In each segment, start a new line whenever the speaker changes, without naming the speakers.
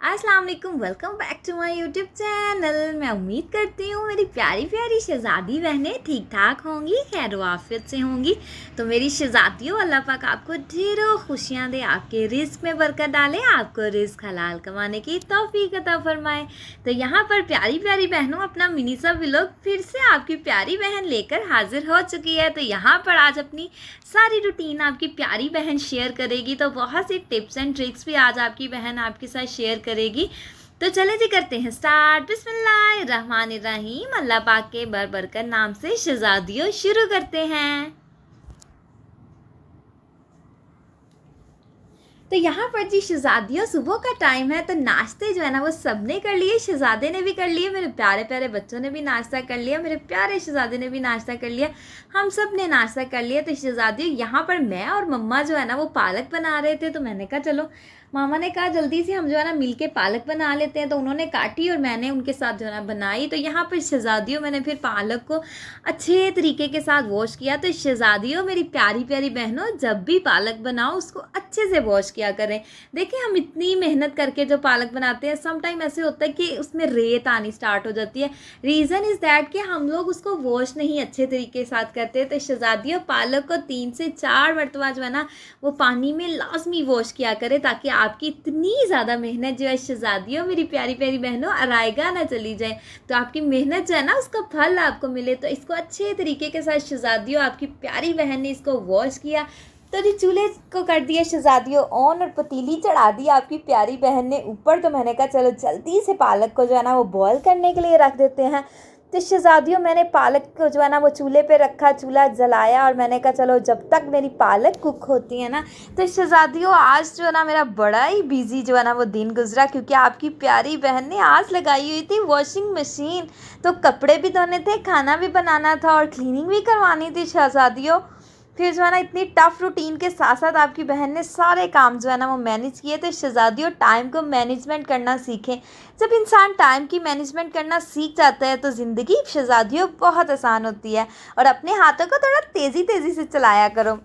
अस्सलाम वालेकुम, welcome back to my YouTube channel. मैं उम्मीद करती हूँ मेरी प्यारी प्यारी शहज़ादी बहनें ठीक ठाक होंगी, खैर वाफियत से होंगी। तो मेरी शहज़ादियों, अल्लाह पाक आपको ढेरों खुशियाँ दे, आपके रिस्क में बरकत डाले, आपको रिस्क हलाल कमाने की तौफीक अता फरमाए। तो यहाँ पर प्यारी प्यारी बहनों, अपना मिनी सा व्लॉग फिर से आपकी प्यारी बहन लेकर हाजिर हो चुकी है। तो यहाँ पर आज अपनी सारी रूटीन आपकी प्यारी बहन शेयर करेगी। तो बहुत सी टिप्स एंड ट्रिक्स भी आज आपकी बहन आपके साथ शेयर करेगी। तो चले जी करते हैं स्टार्ट। बिस्मिल्लाहिर्रहमानिर्रहीम। अल्लाह पाक के बरबरकत नाम से शहज़ादियों शुरू करते हैं। तो यहाँ पर जी शहज़ादियों, सुबह का टाइम है, तो नाश्ते जो है ना वो सब ने कर लिए। शहज़ादे ने भी कर लिए, मेरे प्यारे प्यारे बच्चों ने भी नाश्ता कर लिया, मेरे प्यारे शहज़ादे ने भी नाश्ता कर लिया, हम सब ने नाश्ता कर लिया। तो शहज़ादियों, यहाँ पर मैं और मम्मा जो है ना वो पालक बना रहे थे। तो मैंने कहा चलो, मामा ने कहा जल्दी से हम जो है ना मिल के पालक बना लेते हैं। तो उन्होंने काटी और मैंने उनके साथ जो है ना बनाई। तो यहाँ पर शहज़ादियों, मैंने फिर पालक को अच्छे तरीके के साथ वॉश किया। तो शहज़ादियों, मेरी प्यारी प्यारी बहनों, जब भी पालक बनाओ उसको अच्छे से वॉश किया करें। देखिए, हम इतनी मेहनत करके जो पालक बनाते हैं, सम टाइम ऐसे होता है कि उसमें रेत आनी स्टार्ट हो जाती है। रीज़न इज़ दैट कि हम लोग उसको वॉश नहीं अच्छे तरीके के साथ करते। तो शहज़ादियों, पालक को 3 से 4 मरतबा जो है ना वो पानी में लाजमी वॉश किया करें, ताकि आपकी इतनी ज़्यादा मेहनत जो है शहज़ादियों, मेरी प्यारी प्यारी बहनों, अराएगा ना चली जाए। तो आपकी मेहनत जो है ना उसका फल आपको मिले। तो इसको अच्छे तरीके के साथ शहज़ादियों, आपकी प्यारी बहन ने इसको वॉश किया। तो जी चूल्हे को कर दिया शहज़ादियों ऑन और पतीली चढ़ा दी आपकी प्यारी बहन ने ऊपर। तो मैंने कहा चलो जल्दी से पालक को जो है ना वो बॉयल करने के लिए रख देते हैं। तो शहज़ादियों, मैंने पालक को जो है ना वो चूल्हे पे रखा, चूल्हा जलाया, और मैंने कहा चलो जब तक मेरी पालक कुक होती है ना। तो शहज़ादियों, आज जो है ना मेरा बड़ा ही बिजी जो है ना वो दिन गुजरा, क्योंकि आपकी प्यारी बहन ने आज लगाई हुई थी वॉशिंग मशीन। तो कपड़े भी धोने थे, खाना भी बनाना था और क्लीनिंग भी करवानी थी शहज़ादियों। फिर जो है ना इतनी टफ रूटीन के साथ साथ आपकी बहन ने सारे काम जो है ना वो मैनेज किए। तो शहज़ादियों, टाइम को मैनेजमेंट करना सीखें। जब इंसान टाइम की मैनेजमेंट करना सीख जाता है तो ज़िंदगी शहज़ादियों बहुत आसान होती है। और अपने हाथों को थोड़ा तेज़ी तेज़ी से चलाया करो।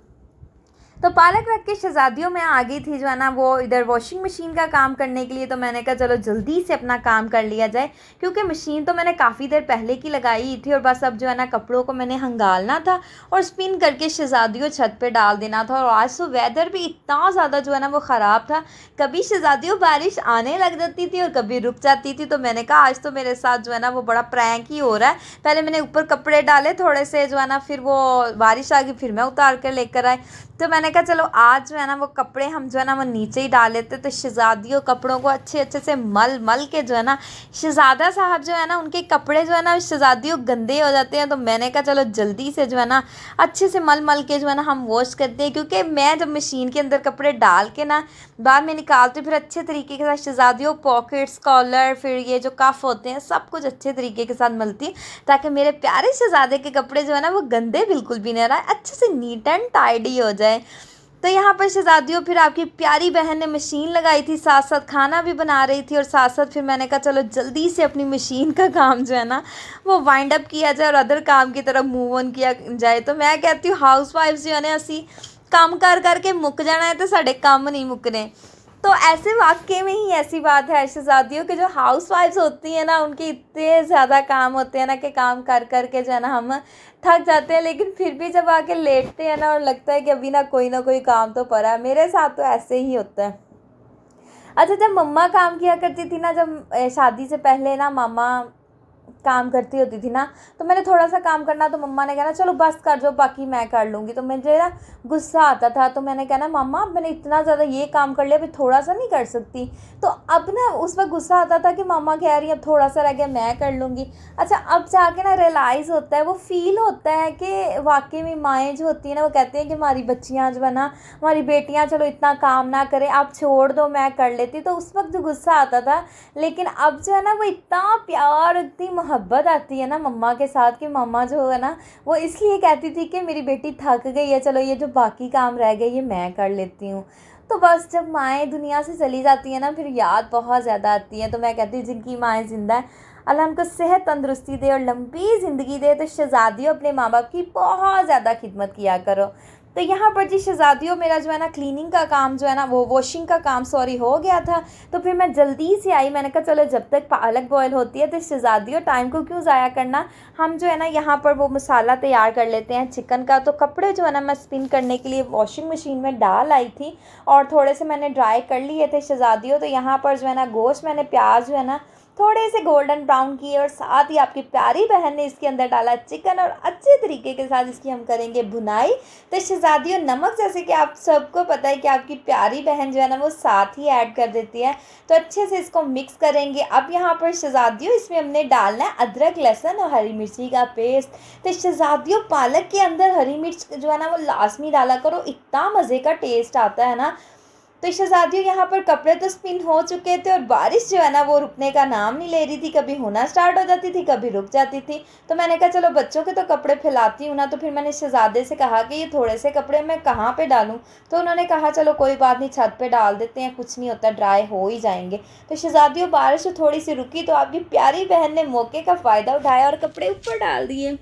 तो पालक रख के शहज़ादियों में आ गई थी जो है ना वो इधर वॉशिंग मशीन का काम करने के लिए। तो मैंने कहा चलो जल्दी से अपना काम कर लिया जाए, क्योंकि मशीन तो मैंने काफ़ी देर पहले की लगाई थी, और बस अब जो है ना कपड़ों को मैंने हंगालना था और स्पिन करके शहज़ादियों छत पे डाल देना था। और आज तो वेदर भी इतना ज़्यादा जो है ना वो ख़राब था, कभी शहज़ादियों बारिश आने लग जाती थी और कभी रुक जाती थी। तो मैंने कहा आज तो मेरे साथ जो है ना वो बड़ा प्रैंक ही हो रहा है। पहले मैंने ऊपर कपड़े डाले थोड़े से जो है ना, फिर वो बारिश आ गई, फिर मैं उतार कर लेकर आए। तो मैंने कहा चलो आज जो है ना वो कपड़े हम जो है ना वो नीचे ही डाल लेते। तो शहज़ादियों, कपड़ों को अच्छे अच्छे से मल मल के जो है ना, शहज़ादा साहब जो है ना उनके कपड़े जो है ना शहज़ादियों गंदे हो जाते हैं। तो मैंने कहा चलो जल्दी से जो है ना अच्छे से मल मल के जो है ना हम वॉश करते हैं, क्योंकि मैं जब मशीन के अंदर कपड़े डाल के ना बाद में निकालती हूँ, फिर अच्छे तरीके के साथ शहज़ादियों पॉकेट्स, कॉलर, फिर ये जो कफ होते हैं, सब कुछ अच्छे तरीके के साथ मलती, ताकि मेरे प्यारे शहज़ादे के कपड़े जो है ना वो गंदे बिल्कुल भी नहीं रहा, अच्छे से नीट एंड टाइडी हो जाए। तो यहाँ पर शहज़ादियों, फिर आपकी प्यारी बहन ने मशीन लगाई थी, साथ साथ खाना भी बना रही थी, और साथ साथ फिर मैंने कहा चलो जल्दी से अपनी मशीन का काम जो है ना वो वाइंड अप किया जाए और अदर काम की तरफ मूव ऑन किया जाए। तो मैं कहती हूँ हाउस वाइफ्स जो है ना असी काम कर करके मुक जाना है, तो साढ़े काम नहीं मुकने। तो ऐसे वाकई में ही ऐसी बात है शहज़ादियों के, जो हाउस वाइफ्स होती हैं ना उनके इतने ज़्यादा काम होते हैं ना कि काम कर कर के जो है ना हम थक जाते हैं, लेकिन फिर भी जब आके लेटते हैं ना और लगता है कि अभी ना कोई काम तो पड़ा है। मेरे साथ तो ऐसे ही होता है। अच्छा, जब मम्मा काम किया करती थी ना, जब शादी से पहले ना मामा काम करती होती थी ना, तो मैंने थोड़ा सा काम करना तो मम्मा ने कहना चलो बस कर जो, बाकी मैं कर लूँगी। तो मुझे ना गुस्सा आता था, तो मैंने कहना मम्मा मैंने इतना ज़्यादा ये काम कर लिया, अभी थोड़ा सा नहीं कर सकती। तो अब ना उस वक्त गुस्सा आता था कि मम्मा कह रही है अब थोड़ा सा रह गया, मैं कर लूँगी। अच्छा, अब जाके ना रियलाइज़ होता है, वो फील होता है कि वाकई में माएँ जो होती हैं ना वो कहती हैं कि हमारी बच्चियाँ जो है ना, हमारी बेटियाँ चलो इतना काम ना करें, आप छोड़ दो मैं कर लेती। तो उस वक्त जो गुस्सा आता था, लेकिन अब जो है ना वो इतना प्यार, इतनी मोहब्बत आती है ना मम्मा के साथ, कि मम्मा जो है ना वो इसलिए कहती थी कि मेरी बेटी थक गई है, चलो ये जो बाकी काम रह गए ये मैं कर लेती हूँ। तो बस जब माएँ दुनिया से चली जाती हैं ना, फिर याद बहुत ज़्यादा आती है। तो मैं कहती हूँ जिनकी माएँ ज़िंदा है, अल्लाह उनको सेहत तंदुरुस्ती दे और लंबी ज़िंदगी दे। तो शहज़ादियों, अपने माँ बाप की बहुत ज़्यादा खिदमत किया करो। तो यहाँ पर जी शहज़ादियों मेरा जो है ना क्लीनिंग का काम जो है ना वो वॉशिंग का काम सॉरी हो गया था। तो फिर मैं जल्दी से आई, मैंने कहा चलो जब तक पालक बॉयल होती है तो शहज़ादियों टाइम को क्यों ज़ाया करना, हम जो है ना यहाँ पर वो मसाला तैयार कर लेते हैं चिकन का। तो कपड़े जो है ना मैं स्पिन करने के लिए वॉशिंग मशीन में डाल आई थी और थोड़े से मैंने ड्राई कर लिए थे शहज़ादियों। तो यहाँ पर जो है ना गोश्त मैंने प्याज जो है ना थोड़े से गोल्डन ब्राउन किए और साथ ही आपकी प्यारी बहन ने इसके अंदर डाला चिकन और अच्छे तरीके के साथ इसकी हम करेंगे भुनाई। तो शहज़ादियों नमक जैसे कि आप सबको पता है कि आपकी प्यारी बहन जो है ना वो साथ ही ऐड कर देती है। तो अच्छे से इसको मिक्स करेंगे। अब यहाँ पर शहज़ादियों इसमें हमने डालना है अदरक लहसुन और हरी मिर्ची का पेस्ट। तो शहज़ादियों पालक के अंदर हरी मिर्च जो है ना वो लाजमी डाला करो, इतना मज़े का टेस्ट आता है ना। तो शहज़ादियों यहाँ पर कपड़े तो स्पिन हो चुके थे और बारिश जो है ना वो रुकने का नाम नहीं ले रही थी, कभी होना स्टार्ट हो जाती थी कभी रुक जाती थी। तो मैंने कहा चलो बच्चों के तो कपड़े फैलाती हूँ ना। तो फिर मैंने शहज़ादे से कहा कि ये थोड़े से कपड़े मैं कहाँ पे डालूँ। तो उन्होंने कहा चलो कोई बात नहीं, छत पे डाल देते हैं, कुछ नहीं होता, ड्राई हो ही जाएंगे। तो शहज़ादियों बारिश थोड़ी सी रुकी तो आपकी प्यारी बहन ने मौके का फ़ायदा उठाया और कपड़े ऊपर डाल दिए।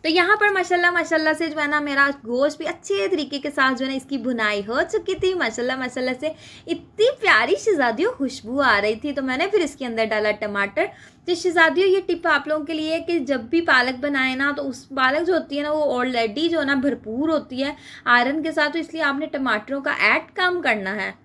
तो यहाँ पर माशाल्लाह माशाल्लाह से जो है ना मेरा गोश्त भी अच्छे तरीके के साथ जो है ना इसकी भुनाई हो चुकी थी। माशाल्लाह माशाल्लाह से इतनी प्यारी शहज़ादियों खुशबू आ रही थी। तो मैंने फिर इसके अंदर डाला टमाटर। तो शहज़ादियों ये टिप आप लोगों के लिए है कि जब भी पालक बनाए ना तो उस पालक जो होती है ना वो ऑलरेडी जो है ना भरपूर होती है आयरन के साथ, तो इसलिए आपने टमाटरों का ऐड कम करना है।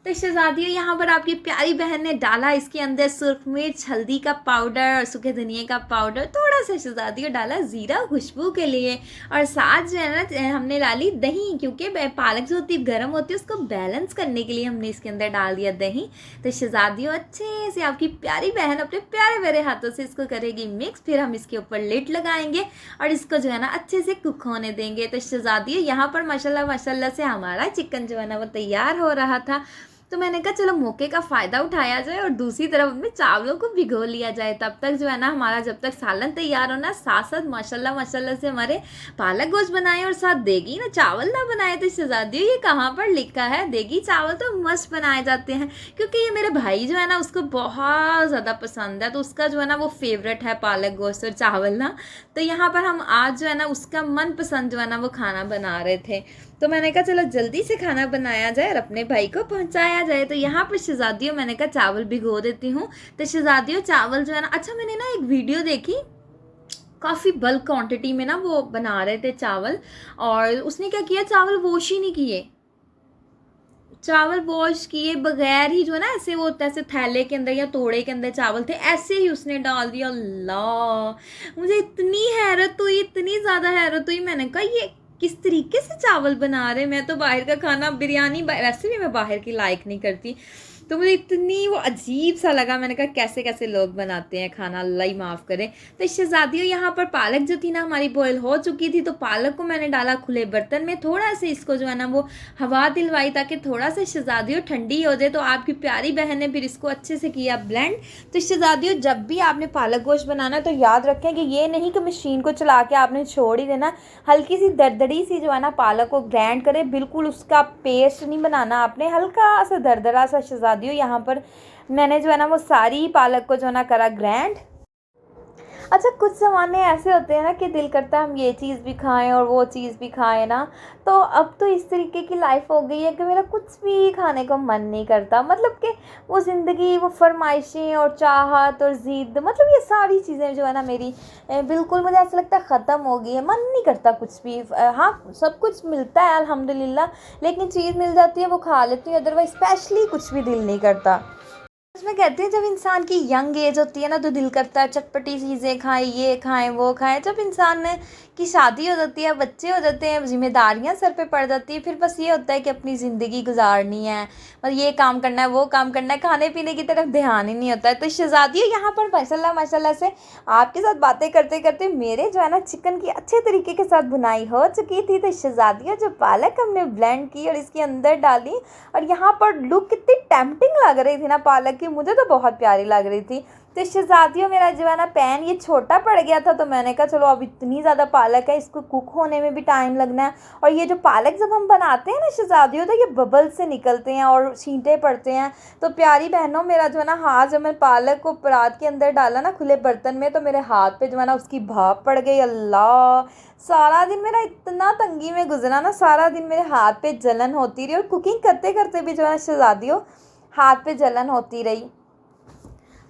तो शहज़ादियों यहाँ पर आपकी प्यारी बहन ने डाला इसके अंदर सुर्ख मिर्च, हल्दी का पाउडर और सूखे धनिए का पाउडर, थोड़ा सा शहज़ादियों डाला ज़ीरा खुशबू के लिए और साथ जो है ना हमने डाली दही, क्योंकि पालक जो होती है गर्म होती है उसको बैलेंस करने के लिए हमने इसके अंदर डाल दिया दही। तो शहज़ादियों अच्छे से आपकी प्यारी बहन अपने प्यारे प्यारे हाथों से इसको करेगी मिक्स। फिर हम इसके ऊपर लिड लगाएंगे और इसको जो है ना अच्छे से कुक होने देंगे। तो शहज़ादियों यहाँ पर माशाल्लाह माशाल्लाह से हमारा चिकन जो है ना वो तैयार हो रहा था। तो मैंने कहा चलो मौके का फ़ायदा उठाया जाए और दूसरी तरफ में चावलों को भिगो लिया जाए। तब तक जो है ना हमारा जब तक सालन तैयार होना, साथ साथ माशाल्लाह माशाल्लाह से हमारे पालक गोश्त बनाए और साथ देगी ना चावल ना बनाए। तो शहज़ादियों ये कहाँ पर लिखा है, देगी चावल तो मस्त बनाए जाते हैं, क्योंकि ये मेरे भाई जो है ना उसको बहुत ज़्यादा पसंद है। तो उसका जो है ना वो फेवरेट है पालक गोश्त और चावल ना। तो यहाँ पर हम आज जो है ना उसका मनपसंद जो है ना वो खाना बना रहे थे। तो मैंने कहा चलो जल्दी से खाना बनाया जाए और अपने भाई को पहुंचाया जाए। तो यहाँ पर शहज़ादियों मैंने कहा चावल भिगो देती हूँ। तो शहज़ादियों चावल जो है ना, अच्छा मैंने ना एक वीडियो देखी, काफ़ी बल्क क्वांटिटी में ना वो बना रहे थे चावल और उसने क्या किया, चावल वॉश ही नहीं किए, चावल वॉश किए बगैर ही जो है ना ऐसे वो ऐसे थैले के अंदर या तोड़े के अंदर चावल थे ऐसे ही उसने डाल दिया। अल्लाह, मुझे इतनी हैरत हुई, इतनी ज़्यादा हैरत हुई। मैंने कहा ये किस तरीके से चावल बना रहे। मैं तो बाहर का खाना बिरयानी वैसे भी मैं बाहर की लाइक नहीं करती, तो मुझे इतनी वो अजीब सा लगा। मैंने कहा कैसे कैसे लोग बनाते हैं खाना, अल्लाह ही माफ़ करे। तो शहज़ादियों यहाँ पर पालक जो थी ना हमारी बॉयल हो चुकी थी। तो पालक को मैंने डाला खुले बर्तन में, थोड़ा सा इसको जो है ना वो हवा दिलवाई ताकि थोड़ा सा शहज़ादियों ठंडी हो जाए। तो आपकी प्यारी बहन ने फिर इसको अच्छे से किया ब्लेंड। तो शहज़ादियों जब भी आपने पालक गोश्त बनाना तो याद रखें कि ये नहीं कि मशीन को चला के आपने छोड़ ही देना, हल्की सी दरदरी सी जो है ना पालक को ग्राइंड करें, बिल्कुल उसका पेस्ट नहीं बनाना आपने, हल्का सा दरदरा सा। शहज़ादियों यहाँ पर मैंने जो है ना वो सारी पालक को जो है ना करा ग्राइंड। अच्छा कुछ ज़माने ऐसे होते हैं ना कि दिल करता है हम ये चीज़ भी खाएं और वो चीज़ भी खाएं ना। तो अब तो इस तरीके की लाइफ हो गई है कि मेरा कुछ भी खाने को मन नहीं करता, मतलब कि वो ज़िंदगी, वो फरमाइशें और चाहत और ज़िद, मतलब ये सारी चीज़ें जो है ना मेरी बिल्कुल मुझे ऐसा लगता है ख़त्म हो गई है। मन नहीं करता कुछ भी। हाँ सब कुछ मिलता है अल्हम्दुलिल्लाह, लेकिन चीज़ मिल जाती है वो खा लेती हूँ, अदरवाइज़ स्पेशली कुछ भी दिल नहीं करता। उसमें कहते हैं जब इंसान की यंग एज होती है ना तो दिल करता है चटपटी चीज़ें खाएं, ये खाएं वो खाएं। जब इंसान की शादी हो जाती है, बच्चे हो जाते हैं, जिम्मेदारियां सर पे पड़ जाती है, फिर बस ये होता है कि अपनी ज़िंदगी गुजारनी है और ये काम करना है वो काम करना है, खाने पीने की तरफ ध्यान ही नहीं होता है। तो शहज़ादियों यहाँ पर माशाल्लाह माशाल्लाह से आपके साथ बातें करते करते मेरे जो है ना चिकन की अच्छे तरीके के साथ बुनाई हो चुकी थी। तो शहज़ादियों जो पालक हमने ब्लेंड की और इसके अंदर डाली और यहाँ पर लुक कितनी टेम्पटिंग लग रही थी ना पालक की, मुझे तो बहुत प्यारी लग रही थी। तो शहज़ादियों मेरा जो है ना पैन ये छोटा पड़ गया था, तो मैंने कहा चलो अब इतनी ज़्यादा पालक है, इसको कुक होने में भी टाइम लगना है। और ये जो पालक जब हम बनाते हैं ना शहज़ादियों, तो ये बबल से निकलते हैं और छींटे पड़ते हैं। तो प्यारी बहनों मेरा जो है ना हाथ, जब मैं पालक को परात के अंदर डाला ना खुले बर्तन में, तो मेरे हाथ पे जो है ना उसकी भाप पड़ गई। अल्लाह, सारा दिन मेरा इतना तंगी में गुजरा ना, सारा दिन मेरे हाथ पे जलन होती रही और कुकिंग करते करते भी जो है ना शहज़ादियों हाथ पे जलन होती रही।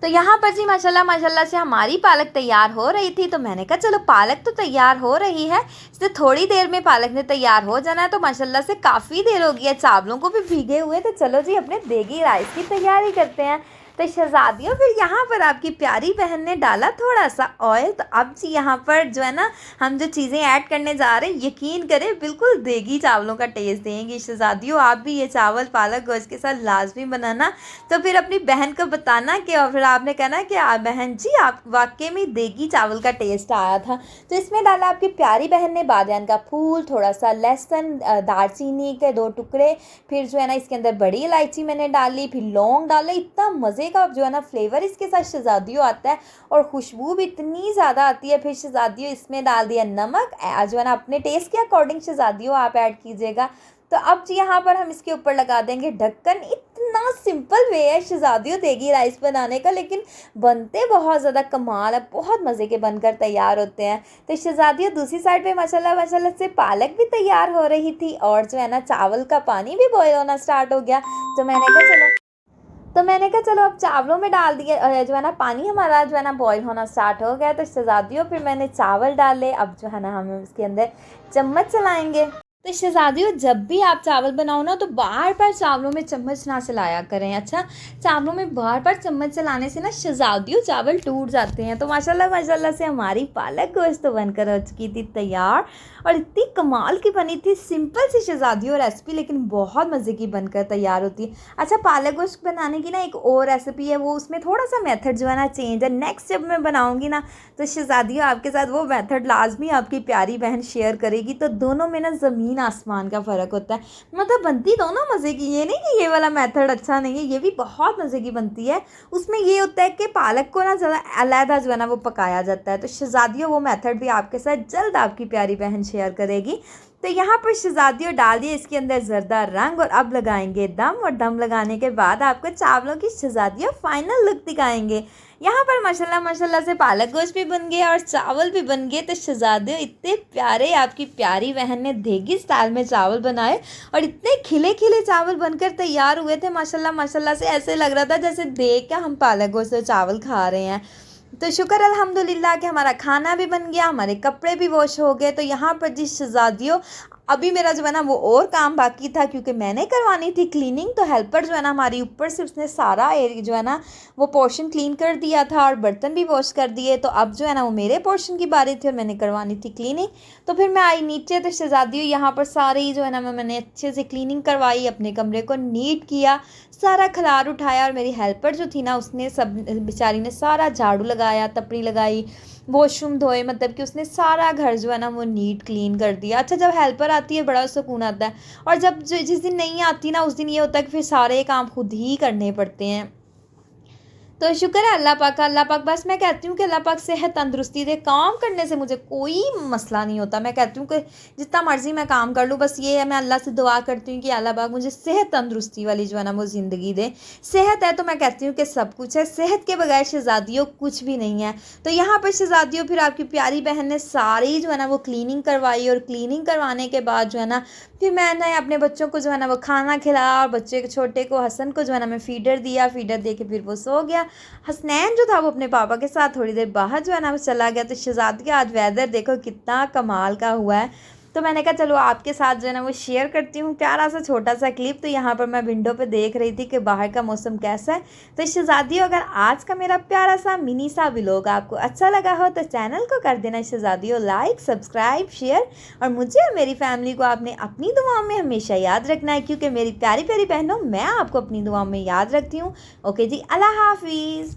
तो यहाँ पर जी माशाल्लाह माशाल्लाह से हमारी पालक तैयार हो रही थी। तो मैंने कहा चलो पालक तो तैयार हो रही है, इससे थोड़ी देर में पालक ने तैयार हो जाना है। तो माशाल्लाह से काफ़ी देर हो गई है, चावलों को भी भीगे हुए, तो चलो जी अपने देगी राइस की तैयारी करते हैं। तो शहज़ादियों फिर यहाँ पर आपकी प्यारी बहन ने डाला थोड़ा सा ऑयल। तो अब जी यहाँ पर जो है ना हम जो चीज़ें ऐड करने जा रहे हैं, यकीन करें बिल्कुल देगी चावलों का टेस्ट देंगी। शहज़ादियों आप भी ये चावल पालक गोश्त के साथ लाजमी बनाना, तो फिर अपनी बहन को बताना कि, और फिर आपने कहना कि बहन जी आप वाकई में देगी चावल का टेस्ट आया था। तो इसमें डाला आपकी प्यारी बहन ने बादियान का फूल, थोड़ा सा लहसुन, दालचीनी के 2 टुकड़े, फिर जो है ना इसके अंदर बड़ी इलायची मैंने डाली, फिर लौंग डाले। इतना मज़े का जो है ना फ्लेवर इसके साथ शहज़ादियों आता है और खुशबू भी इतनी ज़्यादा आती है। फिर शहज़ादियों इसमें डाल दिया नमक, जो है ना अपने टेस्ट के अकॉर्डिंग शहज़ादियों आप ऐड कीजिएगा। तो अब जी यहाँ पर हम इसके ऊपर लगा देंगे ढक्कन। इतना सिंपल वे है शहज़ादियों देगी राइस बनाने का, लेकिन बनते बहुत ज़्यादा कमाल है, बहुत मज़े के बनकर तैयार होते हैं। तो शहज़ादियों दूसरी साइड पे माशाल्लाह माशाल्लाह से पालक भी तैयार हो रही थी और जो है ना चावल का पानी भी बॉयल होना स्टार्ट हो गया। मैंने कहा चलो अब चावलों में डाल दिया जो है ना पानी हमारा जो है ना बॉईल होना स्टार्ट हो गया। तो शहज़ादियों फिर मैंने चावल डाले। अब जो है ना हम इसके अंदर चम्मच चलाएंगे। तो शहज़ादियों जब भी आप चावल बनाओ ना, तो बार बार चावलों में चम्मच ना चलाया करें। अच्छा, चावलों में बार बार चम्मच चलाने से ना शहज़ादियों चावल टूट जाते हैं। तो माशाल्लाह माशाल्लाह से हमारी पालक गोश्त तो बनकर हो चुकी थी तैयार और इतनी कमाल की बनी थी। सिंपल सी शहज़ादियों रेसिपी, लेकिन बहुत मज़े की बनकर तैयार होती है। अच्छा, पालक गोश्त बनाने की ना एक और रेसिपी है, वो उसमें थोड़ा सा मेथड जो है ना चेंज है। नेक्स्ट जब मैं बनाऊँगी ना, तो शहज़ादियों आपके साथ वो मेथड लाजमी आपकी प्यारी बहन शेयर करेगी। तो दोनों में ना ज़मीन आसमान का फ़र्क होता है, मतलब बनती दोनों मज़े की। ये नहीं कि ये वाला मेथड अच्छा नहीं है, ये भी बहुत मज़े की बनती है। उसमें ये होता है कि पालक को ना ज़्यादा अलहदा जो है ना वो पकाया जाता है। तो शहज़ादियों वो मेथड भी आपके साथ जल्द आपकी प्यारी बहन शेयर करेगी। तो यहाँ पर शहज़ादियों डाल दिए इसके अंदर ज़रदा रंग और अब लगाएंगे दम। और दम लगाने के बाद आपको चावलों की शहज़ादियों फाइनल लुक दिखाएंगे। यहाँ पर माशाल्लाह माशाल्लाह से पालक गोश्त भी बन गया और चावल भी बन गए। तो शहज़ादियों इतने प्यारे आपकी प्यारी बहन ने देगी स्टाइल में चावल बनाए और इतने खिले खिले चावल बनकर तैयार हुए थे। माशाल्लाह माशाल्लाह से ऐसे लग रहा था जैसे देख के हम पालक गोश्त और चावल खा रहे हैं। तो शुक्र अल्हम्दुलिल्लाह कि हमारा खाना भी बन गया, हमारे कपड़े भी वॉश हो गए। तो यहाँ पर जी शहज़ादियों अभी मेरा जो है ना वो और काम बाकी था, क्योंकि मैंने करवानी थी क्लीनिंग। तो हेल्पर जो है ना हमारी ऊपर से उसने सारा एरिया जो है ना वो पोर्शन क्लीन कर दिया था और बर्तन भी वॉश कर दिए। तो अब जो है ना वो मेरे पोर्शन की बारी थी और मैंने करवानी थी क्लीनिंग। तो फिर मैं आई नीचे। तो शहज़ादियों यहाँ पर सारी जो है ना मैंने अच्छे से क्लीनिंग करवाई, अपने कमरे को नीट किया, सारा खलार उठाया। और मेरी हेल्पर जो थी ना उसने सब बेचारी ने सारा झाड़ू लगाया, तपड़ी लगाई, वॉशरूम धोए, मतलब कि उसने सारा घर जो है ना वो नीट क्लीन कर दिया। अच्छा, जब हेल्पर आती है बड़ा सुकून आता है, और जब जिस दिन नहीं आती ना उस दिन ये होता है कि फिर सारे काम खुद ही करने पड़ते हैं। तो शुक्र है अल्लाह पाक का। अल्लाह पाक, बस मैं कहती हूँ कि अल्लाह पाक सेहत तंदुरुस्ती दे। काम करने से मुझे कोई मसला नहीं होता। मैं कहती हूँ कि जितना मर्ज़ी मैं काम कर लूँ, बस ये है मैं अल्लाह से दुआ करती हूँ कि अल्लाह पाक मुझे सेहत तंदुरुस्ती वाली जो है ना वो ज़िंदगी दे। सेहत है तो मैं कहती हूँ कि सब कुछ है, सेहत के बगैर शहज़ादियों कुछ भी नहीं है। तो यहाँ पर शहज़ादियों फिर आपकी प्यारी बहन ने सारी जो है ना वो क्लीनिंग करवाई और क्लीनिंग करवाने के बाद जो है ना फिर मैंने अपने बच्चों को जो है ना वो खाना खिलाया और बच्चे के छोटे को हसन को जो है ना मैं फ़ीडर दिया। फ़ीडर दे के फिर वो सो गया। हसनैन जो था वो अपने पापा के साथ थोड़ी देर बाहर जो है ना वो चला गया। तो शहज़ादी आज वेदर देखो कितना कमाल का हुआ है। तो मैंने कहा चलो आपके साथ जो है ना वो शेयर करती हूँ प्यारा सा छोटा सा क्लिप। तो यहाँ पर मैं विंडो पे देख रही थी कि बाहर का मौसम कैसा है। तो शहज़ादियों अगर आज का मेरा प्यारा सा मिनी सा व्लॉग आपको अच्छा लगा हो तो चैनल को कर देना शहज़ादियों लाइक, सब्सक्राइब, शेयर। और मुझे और मेरी फैमिली को आपने अपनी दुआओं में हमेशा याद रखना है, क्योंकि मेरी प्यारी प्यारी बहनों मैं आपको अपनी दुआओं में याद रखती हूँ। ओके जी, अल्लाह हाफिज़।